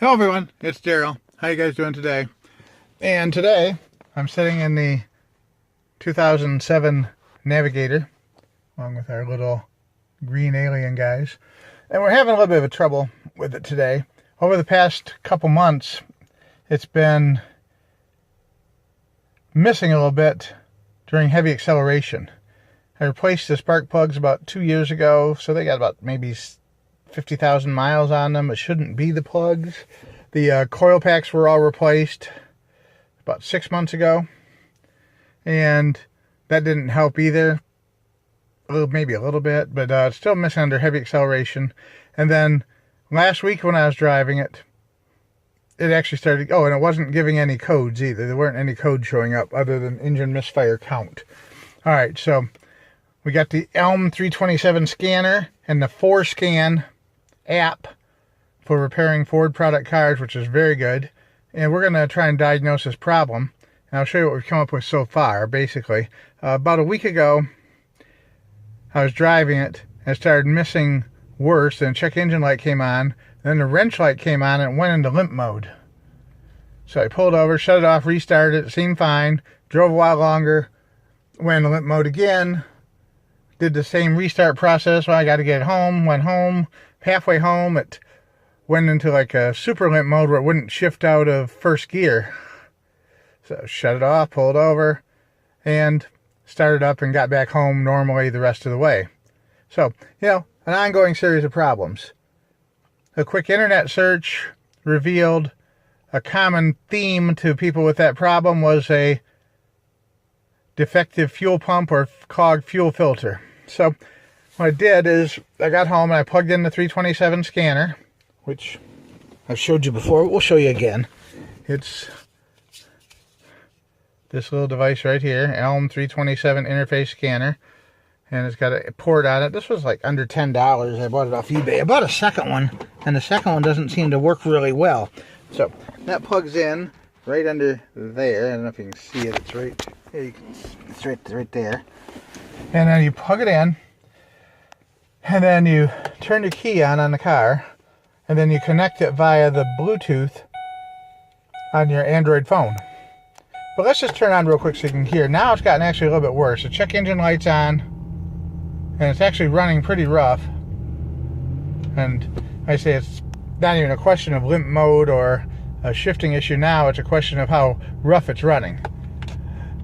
Hello everyone, it's Daryl. How you guys doing today? And today I'm sitting in the 2007 Navigator along with our little green alien guys, and we're having a little bit of trouble with it today. Over the past couple months it's been missing a little bit during heavy acceleration. I replaced the spark plugs about 2 years ago, so they got about maybe 50,000 miles on them. It shouldn't be the plugs. The coil packs were all replaced about 6 months ago, and that didn't help either. Maybe a little bit, but it's still missing under heavy acceleration. And then last week when I was driving it, it actually started, and it wasn't giving any codes either. There weren't any codes showing up other than engine misfire count. All right, so we got the limp 327 scanner and the 4Scan app for repairing Ford product cars, which is very good. And we're going to try and diagnose this problem. And I'll show you what we've come up with so far. Basically, about a week ago, I was driving it and it started missing worse. Then check engine light came on. Then the wrench light came on and it went into limp mode. So I pulled over, shut it off, restarted it. It seemed fine. Drove a while longer. Went into limp mode again. Did the same restart process. Well, I got to get it home. Went home. Halfway home, it went into like a super limp mode where it wouldn't shift out of first gear. So shut it off, pulled over, and started up and got back home normally the rest of the way. So, an ongoing series of problems. A quick internet search revealed a common theme to people with that problem was a defective fuel pump or clogged fuel filter. So what I did is I got home and I plugged in the 327 scanner, which I've showed you before. We'll show you again. It's this little device right here, limp 327 interface scanner, and it's got a port on it. This was like under $10. I bought it off eBay. I bought a second one, and the second one doesn't seem to work really well. So that plugs in right under there. I don't know if you can see it. It's right here. It's right there. And then you plug it in, and then you turn your key on the car, and then you connect it via the Bluetooth on your Android phone. But let's just turn on real quick so you can hear. Now it's gotten actually a little bit worse. The check engine light's on, and it's actually running pretty rough. And I say it's not even a question of limp mode or a shifting issue now. It's a question of how rough it's running.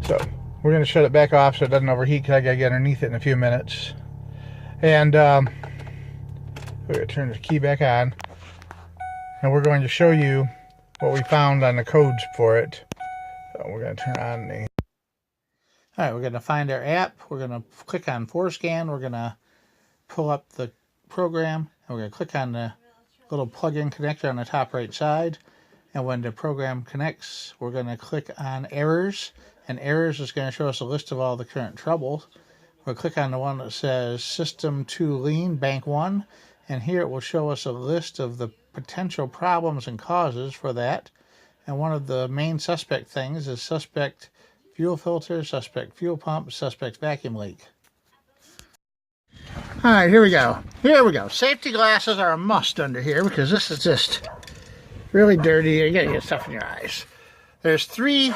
So we're going to shut it back off so it doesn't overheat, because I got to get underneath it in a few minutes. And we're going to turn the key back on, and we're going to show you what we found on the codes for it. So we're going to turn on the... Alright, we're going to find our app. We're going to click on 4Scan. We're going to pull up the program, and we're going to click on the little plug-in connector on the top right side. And when the program connects, we're going to click on errors, and errors is going to show us a list of all the current troubles. We'll click on the one that says System 2 Lean, Bank 1, and here it will show us a list of the potential problems and causes for that. And one of the main suspect things is suspect fuel filter, suspect fuel pump, suspect vacuum leak. Alright, here we go. Here we go. Safety glasses are a must under here, because this is just really dirty. You gotta get stuff in your eyes. There's 3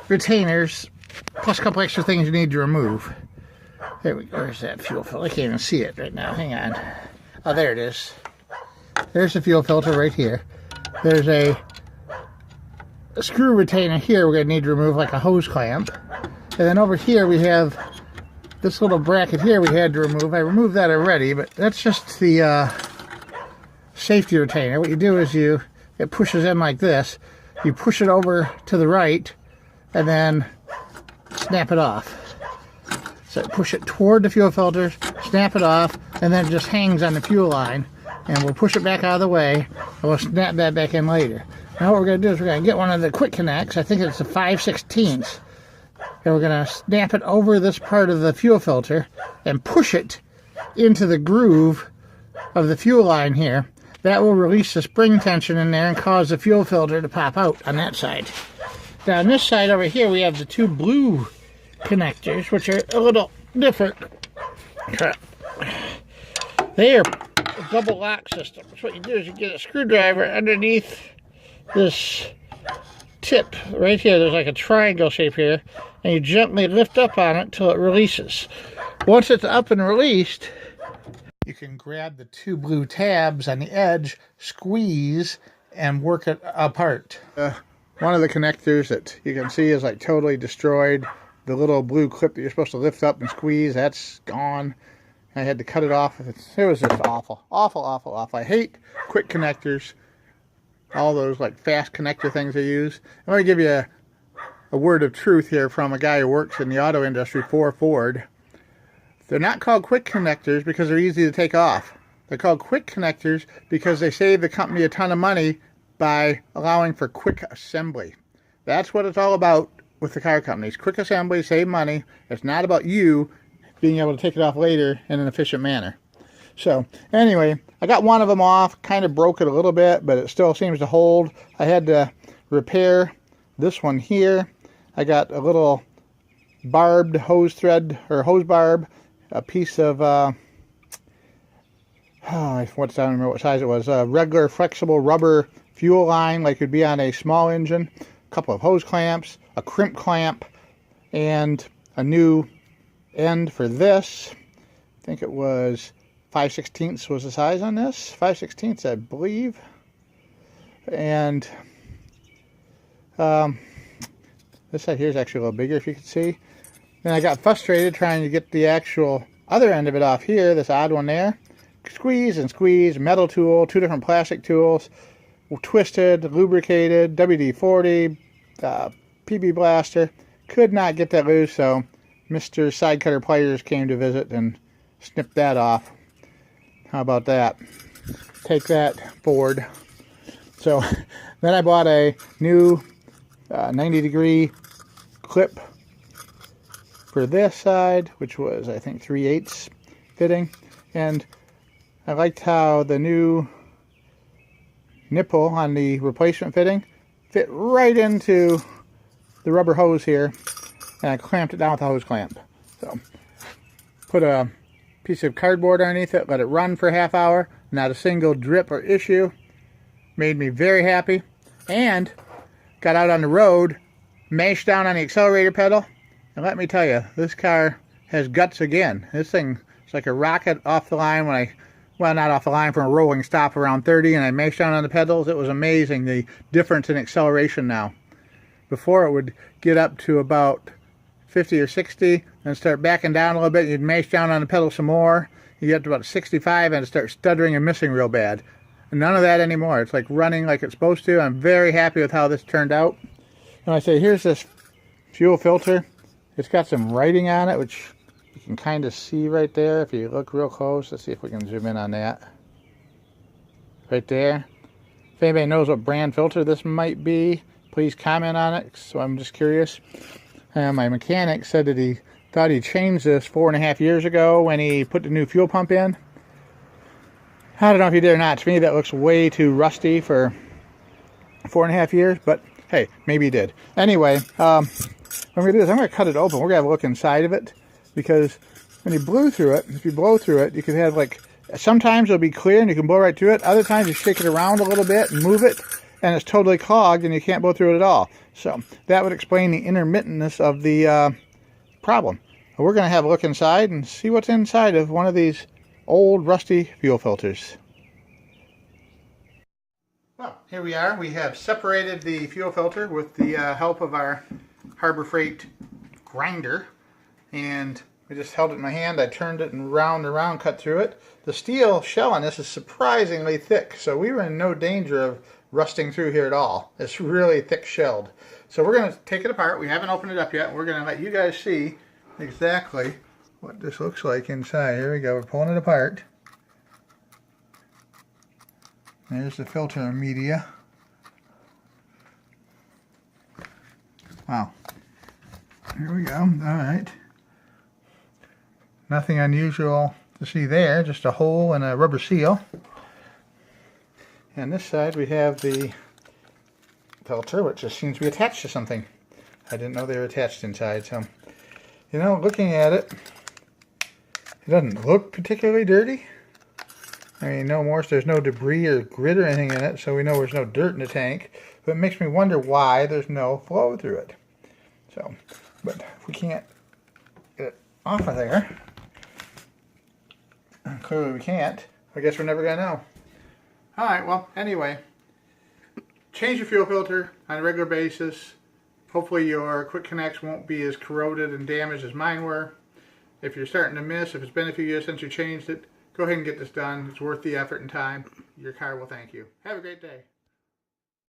retainers, plus a couple extra things you need to remove. There we go. Where's that fuel filter? I can't even see it right now. Hang on. Oh, there it is. There's the fuel filter right here. There's a screw retainer here we're going to need to remove, like a hose clamp. And then over here we have this little bracket here we had to remove. I removed that already, but that's just the safety retainer. What you do is it pushes in like this. You push it over to the right and then snap it off. So push it toward the fuel filters, snap it off, and then it just hangs on the fuel line. And we'll push it back out of the way, and we'll snap that back in later. Now what we're going to do is we're going to get one of the quick connects. I think it's a 5/16. And we're going to snap it over this part of the fuel filter and push it into the groove of the fuel line here. That will release the spring tension in there and cause the fuel filter to pop out on that side. Now on this side over here we have the 2 blue connectors, which are a little different. They are double lock system. So what you do is you get a screwdriver underneath this tip right here. There's like a triangle shape here, and you gently lift up on it until it releases. Once it's up and released, you can grab the two blue tabs on the edge, squeeze, and work it apart. One of the connectors that you can see is like totally destroyed. The little blue clip that you're supposed to lift up and squeeze, that's gone. I had to cut it off. It was just awful. Awful, awful, awful. I hate quick connectors. All those like fast connector things they use. I'm going to give you a word of truth here from a guy who works in the auto industry for Ford. They're not called quick connectors because they're easy to take off. They're called quick connectors because they save the company a ton of money by allowing for quick assembly. That's what it's all about with the car companies. Quick assembly, save money. It's not about you being able to take it off later in an efficient manner. So anyway, I got one of them off, kind of broke it a little bit, but it still seems to hold. I had to repair this one here. I got a little barbed hose thread, or hose barb, a piece of, I don't remember what size it was, regular flexible rubber fuel line like it would be on a small engine, a couple of hose clamps, a crimp clamp, and a new end for this. I think it was 5/16 was the size on this. 5/16, I believe. And this side here is actually a little bigger, if you can see. Then I got frustrated trying to get the actual other end of it off here, this odd one there. Squeeze and squeeze, metal tool, two different plastic tools, twisted, lubricated, WD-40, PB blaster. Could not get that loose, so Mr. Side Cutter Pliers came to visit and snipped that off. How about that? Take that, Ford. So then I bought a new 90-degree clip for this side, which was, I think, 3/8 fitting. And I liked how the new nipple on the replacement fitting fit right into the rubber hose here. And I clamped it down with a hose clamp. So put a piece of cardboard underneath it, let it run for a half hour. Not a single drip or issue. Made me very happy. And got out on the road, mashed down on the accelerator pedal. And let me tell you, this car has guts again. This thing is like a rocket off the line when well, not off the line, from a rolling stop around 30, and I mashed down on the pedals. It was amazing, the difference in acceleration now. Before it would get up to about 50 or 60 and start backing down a little bit. You'd mash down on the pedal some more. You get to about 65 and start stuttering and missing real bad. And none of that anymore. It's like running like it's supposed to. I'm very happy with how this turned out. And I say, here's this fuel filter. It's got some writing on it, which you can kind of see right there if you look real close. Let's see if we can zoom in on that. Right there. If anybody knows what brand filter this might be, please comment on it. So I'm just curious. My mechanic said that he thought he changed this 4.5 years ago when he put the new fuel pump in. I don't know if he did or not. To me, that looks way too rusty for 4.5 years, but hey, maybe he did. Anyway, what I'm going to do is I'm going to cut it open. We're going to have a look inside of it, because when you blow through it, if you blow through it, you can have like, sometimes it'll be clear and you can blow right through it. Other times you shake it around a little bit and move it, and it's totally clogged and you can't blow through it at all. So that would explain the intermittentness of the problem. We're going to have a look inside and see what's inside of one of these old rusty fuel filters. Well, here we are. We have separated the fuel filter with the help of our Harbor Freight grinder, and I just held it in my hand. I turned it and round, cut through it. The steel shell on this is surprisingly thick, so we were in no danger of rusting through here at all. It's really thick shelled. So we're going to take it apart. We haven't opened it up yet. We're going to let you guys see exactly what this looks like inside. Here we go. We're pulling it apart. There's the filter media. Wow. Here we go. All right. Nothing unusual to see there. Just a hole and a rubber seal. And this side we have the filter, which just seems to be attached to something. I didn't know they were attached inside. So, you know, looking at it, it doesn't look particularly dirty. I mean, no more, so there's no debris or grit or anything in it, so we know there's no dirt in the tank. But it makes me wonder why there's no flow through it. So, but if we can't get it off of there, clearly we can't, I guess we're never going to know. Alright, well, anyway, change your fuel filter on a regular basis. Hopefully your quick connects won't be as corroded and damaged as mine were. If you're starting to miss, if it's been a few years since you changed it, go ahead and get this done. It's worth the effort and time. Your car will thank you. Have a great day.